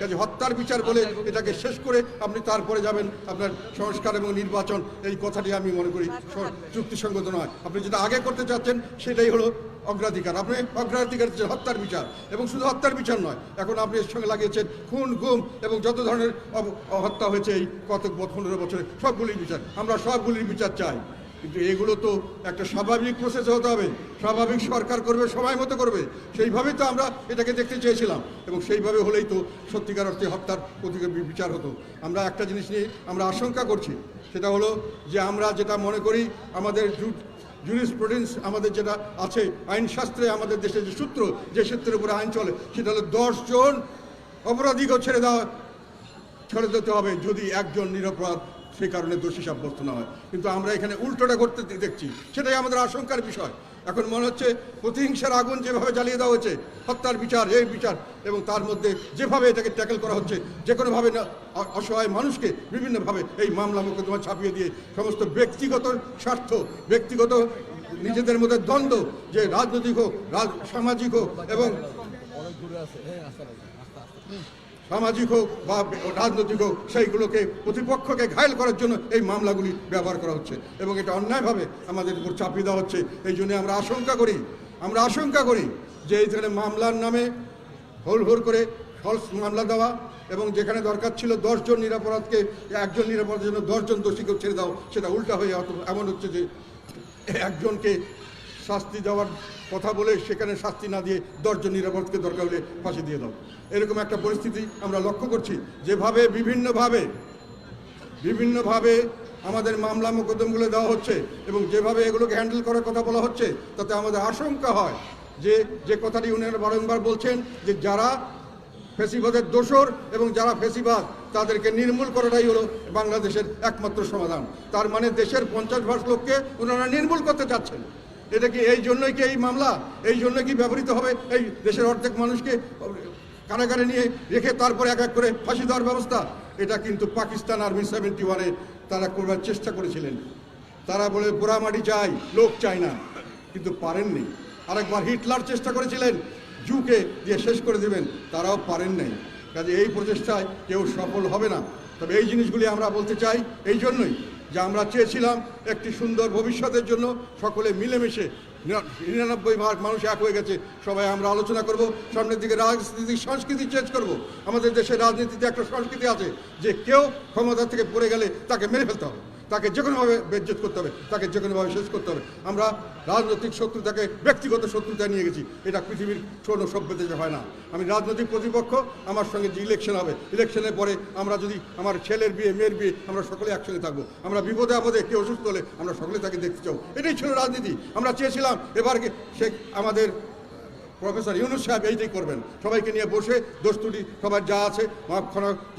কাজে হত্যার বিচার বলে এটাকে শেষ করে আপনি তারপরে যাবেন আপনার সংস্কার এবং নির্বাচন, এই কথাটি আমি মনে করি যুক্তিসঙ্গত নয়। আপনি যেটা আগে করতে চাচ্ছেন সেটাই হলো অগ্রাধিকার। আপনি অগ্রাধিকার দিচ্ছেন হত্যার বিচার, এবং শুধু হত্যার বিচার নয়, এখন আপনি এর সঙ্গে লাগিয়েছেন খুন, গুম এবং যত ধরনের হত্যা হয়েছে এই কত 15 বছরে, সবগুলির বিচার। আমরা সবগুলির বিচার চাই, কিন্তু এগুলো তো একটা স্বাভাবিক প্রসেস হতে হবে, স্বাভাবিক সরকার করবে, সময় মতো করবে। সেইভাবেই তো আমরা এটাকে দেখতে চেয়েছিলাম, এবং সেইভাবে হলেই তো সত্যিকার অর্থে হত্যার প্রতিকার বিচার হতো। আমরা একটা জিনিস নিয়ে আমরা আশঙ্কা করছি, সেটা হলো যে আমরা যেটা মনে করি আমাদের জুরিসপ্রুডেন্স আমাদের যেটা আছে আইনশাস্ত্রে, আমাদের দেশের যে সূত্র, যে সূত্রের উপরে আইন চলে, সেটা হলো 10 জন অপরাধীকেও ছেড়ে দিতে হবে যদি একজন নিরপরাধ সেই কারণে দোষী সাব্যস্ত না হয়। কিন্তু আমরা এখানে উল্টোটা করতে দেখছি, সেটাই আমাদের আশঙ্কার বিষয়। এখন মনে হচ্ছে প্রতিহিংসার আগুন যেভাবে জ্বালিয়ে দেওয়া হচ্ছে, হত্যার বিচার, এই বিচার, এবং তার মধ্যে যেভাবে এটাকে ট্যাকেল করা হচ্ছে, যে কোনোভাবে অসহায় মানুষকে বিভিন্নভাবে এই মামলা মোকদ্দমা ছাপিয়ে দিয়ে সমস্ত ব্যক্তিগত স্বার্থ, ব্যক্তিগত নিজেদের মধ্যে দ্বন্দ্ব, যে রাজনৈতিক হোক, সামাজিক হোক এবং সামাজিক হোক বা রাজনৈতিক হোক, সেইগুলোকে প্রতিপক্ষকে ঘায়েল করার জন্য এই মামলাগুলি ব্যবহার করা হচ্ছে, এবং এটা অন্যায়ভাবে আমাদের উপর চাপিয়ে দেওয়া হচ্ছে। এই জন্য আমরা আশঙ্কা করি যে এইখানে মামলার নামে হোল করে ফলস মামলা দেওয়া, এবং যেখানে দরকার ছিল 10 জন নিরপরাধকে, একজন নিরপরাধের জন্য 10 জন দোষীকে ছেড়ে দাও, সেটা উল্টা হয়ে এমন হচ্ছে যে একজনকে শাস্তি দেওয়ার কথা বলে সেখানে শাস্তি না দিয়ে 10 জন নিরপরাধকে দরকার হলে ফাঁসি দিয়ে দাও। এরকম একটা পরিস্থিতি আমরা লক্ষ্য করছি। যেভাবে বিভিন্নভাবে আমাদের মামলা মোকদ্দমগুলো দেওয়া হচ্ছে এবং যেভাবে এগুলোকে হ্যান্ডেল করার কথা বলা হচ্ছে, তাতে আমাদের আশঙ্কা হয় যে কথাটি উনারা বারংবার বলছেন, যে যারা ফেসিবাদের দোসর এবং যারা ফেসিবাদ, তাদেরকে নির্মূল করাটাই হলো বাংলাদেশের একমাত্র সমাধান। তার মানে দেশের 50% লোককে ওনারা নির্মূল করতে চাচ্ছেন। এটা কি এই জন্যই কি এই মামলা, এই জন্য কি ব্যবহৃত হবে এই দেশের অর্ধেক মানুষকে কারাগারে নিয়ে রেখে তারপরে এক এক করে ফাঁসি দেওয়ার ব্যবস্থা? এটা কিন্তু পাকিস্তান আর্মি 71-এ তারা করবার চেষ্টা করেছিলেন। তারা বলে পোড়ামাটি চাই, লোক চাই না, কিন্তু পারেননি। আরেকবার হিটলার চেষ্টা করেছিলেন জুকে দিয়ে শেষ করে দেবেন, তারাও পারেন নাই। কাজে এই প্রচেষ্টায় কেউ সফল হবে না। তবে এই জিনিসগুলি আমরা বলতে চাই এই জন্যই যে আমরা চেয়েছিলাম একটি সুন্দর ভবিষ্যতের জন্য সকলে মিলেমিশে, 99% মানুষ এক হয়ে গেছে, সবাই আমরা আলোচনা করব, সামনের দিকে রাজনীতিক সংস্কৃতি চেঞ্জ করব। আমাদের দেশের রাজনীতিতে একটা সংস্কৃতি আছে যে কেউ ক্ষমতা থেকে পড়ে গেলে তাকে মেরে ফেলতে হবে, তাকে যে কোনোভাবে বেজ্জত করতে হবে, তাকে যে কোনোভাবে শেষ করতে হবে। আমরা রাজনৈতিক শত্রুতাকে ব্যক্তিগত শত্রুতা নিয়ে গেছি, এটা পৃথিবীর কোনো সভ্যতাতে হয় না। আমি রাজনৈতিক প্রতিপক্ষ, আমার সঙ্গে যে ইলেকশন হবে, ইলেকশনের পরে আমরা যদি আমার ছেলের বিয়ে, মেয়ের বিয়ে, আমরা সকলে একসঙ্গে থাকবো। আমরা বিপদে আপদে কেউ অসুস্থ হলে আমরা সকলে তাকে দেখতে চাও। এটাই ছিল রাজনীতি। আমরা চেয়েছিলাম এবার আমাদের প্রফেসর ইউনূস সাহেব এইটাই করবেন, সবাইকে নিয়ে বসে দোষ ত্রুটি সবার যা আছে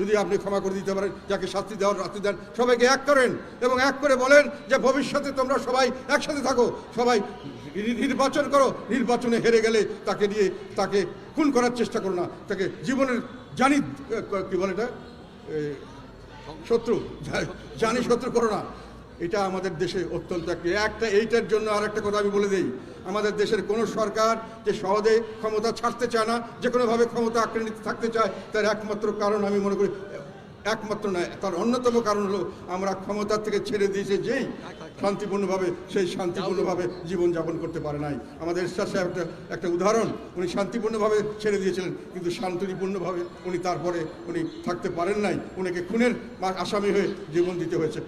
যদি আপনি ক্ষমা করে দিতে পারেন, যাকে শাস্তি দেওয়ার শাস্তি দেন, সবাইকে এক করেন এবং এক করে বলেন যে ভবিষ্যতে তোমরা সবাই একসাথে থাকো, সবাই নির্বাচন করো, নির্বাচনে হেরে গেলে তাকে খুন করার চেষ্টা করো না, তাকে জীবনের কি বলে এটা শত্রু করো না। এটা আমাদের দেশে অত্যন্ত এইটার জন্য আর একটা কথা আমি বলে দিই, আমাদের দেশের কোনো সরকার যে সহজে ক্ষমতা ছাড়তে চায় না, যে কোনোভাবে ক্ষমতা আঁকড়ে নিতে থাকতে চায়, তার একমাত্র কারণ আমি মনে করি, একমাত্র নয়, তার অন্যতম কারণ হলো আমরা ক্ষমতা থেকে ছেড়ে দিয়েছে যেই শান্তিপূর্ণভাবে, সেই শান্তিপূর্ণভাবে জীবনযাপন করতে পারে নাই। আমাদের এরশাদ সাহেব একটা উদাহরণ, উনি শান্তিপূর্ণভাবে ছেড়ে দিয়েছিলেন, কিন্তু শান্তিপূর্ণভাবে তারপরে উনি থাকতে পারেন নাই। উনাকে খুনের আসামি হয়ে জীবন দিতে হয়েছে,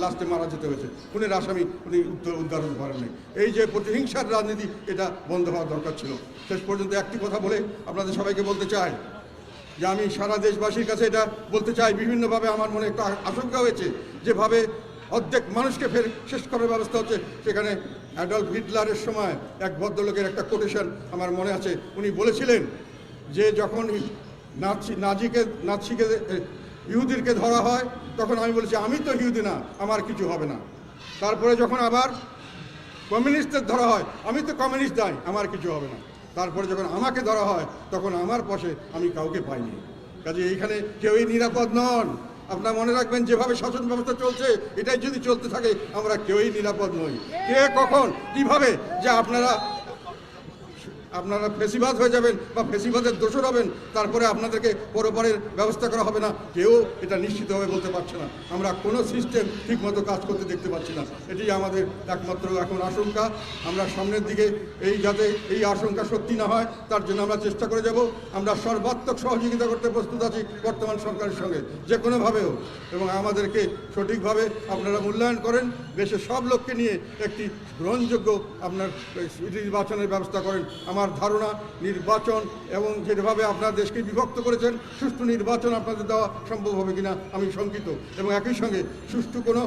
লাস্টে মারা যেতে হয়েছে। খুনের আসামি উনি উদ্ধার হতে পারেন নাই। এই যে প্রতিহিংসার রাজনীতি, এটা বন্ধ হওয়া দরকার ছিল। শেষ পর্যন্ত একটি কথা বলে আপনাদের সবাইকে বলতে চাই যে আমি সারা দেশবাসীর কাছে এটা বলতে চাই, বিভিন্নভাবে আমার মনে একটা আশঙ্কা হয়েছে, যেভাবে অর্ধেক মানুষকে ফের শেষ করার ব্যবস্থা হচ্ছে। সেখানে অ্যাডলফ হিটলারের সময় এক ভদ্রলোকের একটা কোটেশন আমার মনে আছে, উনি বলেছিলেন যে যখন নাৎসিকে ইহুদিকে ধরা হয়, তখন আমি বলেছি আমি তো ইহুদি না, আমার কিছু হবে না। তারপরে যখন আবার কমিউনিস্টদের ধরা হয়, আমি তো কমিউনিস্ট নাই, আমার কিছু হবে না। তারপরে যখন আমাকে ধরা হয়, তখন আমার পাশে আমি কাউকে পাইনি। কাজে এইখানে কেউই নিরাপদ নন। আপনারা মনে রাখবেন, যেভাবে শাসন ব্যবস্থা চলছে, এটাই যদি চলতে থাকে, আমরা কেউই নিরাপদ নই। কে কখন কিভাবে যে আপনারা আপনারা ফেসিবাদ হয়ে যাবেন বা ফেসিবাদের দোষর হবেন, তারপরে আপনাদেরকে পরপারের ব্যবস্থা করা হবে না, কেউ এটা নিশ্চিতভাবে বলতে পারছে না। আমরা কোনো সিস্টেম ঠিকমতো কাজ করতে দেখতে পাচ্ছি না। এটি আমাদের একমাত্র এখন আশঙ্কা। আমরা সামনের দিকে যাতে এই আশঙ্কা সত্যি না হয় তার জন্য আমরা চেষ্টা করে যাব। আমরা সর্বাত্মক সহযোগিতা করতে প্রস্তুত আছি বর্তমান সরকারের সঙ্গে, যে কোনোভাবেও। এবং আমাদেরকে সঠিকভাবে আপনারা মূল্যায়ন করেন, দেশের সব লোককে নিয়ে একটি গ্রহণযোগ্য আপনার নির্বাচনের ব্যবস্থা করেন। আমার ধারণা নির্বাচন এবং যেভাবে আপনার দেশকে বিভক্ত করেছেন, সুষ্ঠু নির্বাচন আপনাদের দেওয়া সম্ভব হবে কিনা আমি শঙ্কিত। এবং একই সঙ্গে সুষ্ঠু কোনো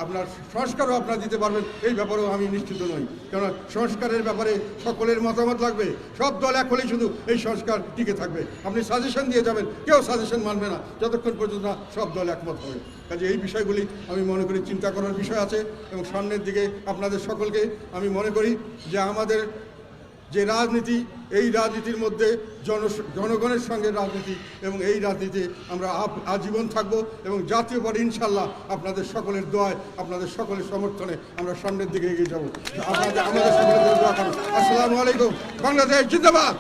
আপনার সংস্কারও আপনারা দিতে পারবেন এই ব্যাপারেও আমি নিশ্চিত নই। কেননা সংস্কারের ব্যাপারে সকলের মতামত লাগবে, সব দল এক হলেই শুধু এই সংস্কার টিকে থাকবে। আপনি সাজেশন দিয়ে যাবেন, কেউ সাজেশন মানবে না যতক্ষণ পর্যন্ত না সব দল একমত হবে। কাজে এই বিষয়গুলি আমি মনে করি চিন্তা করার বিষয় আছে। এবং সামনের দিকে আপনাদের সকলকে আমি মনে করি যে আমাদের যে রাজনীতি, এই রাজনীতির মধ্যে জনগণের সঙ্গে রাজনীতি, এবং এই রাজনীতি আমরা আজীবন থাকব। এবং জাতীয় পার্টি ইনশাল্লাহ আপনাদের সকলের দোয়ায়, আপনাদের সকলের সমর্থনে আমরা সামনের দিকে এগিয়ে যাব। আমাদের সকলের দোয়া করুন। আসসালামু আলাইকুম। বাংলাদেশ জিন্দাবাদ।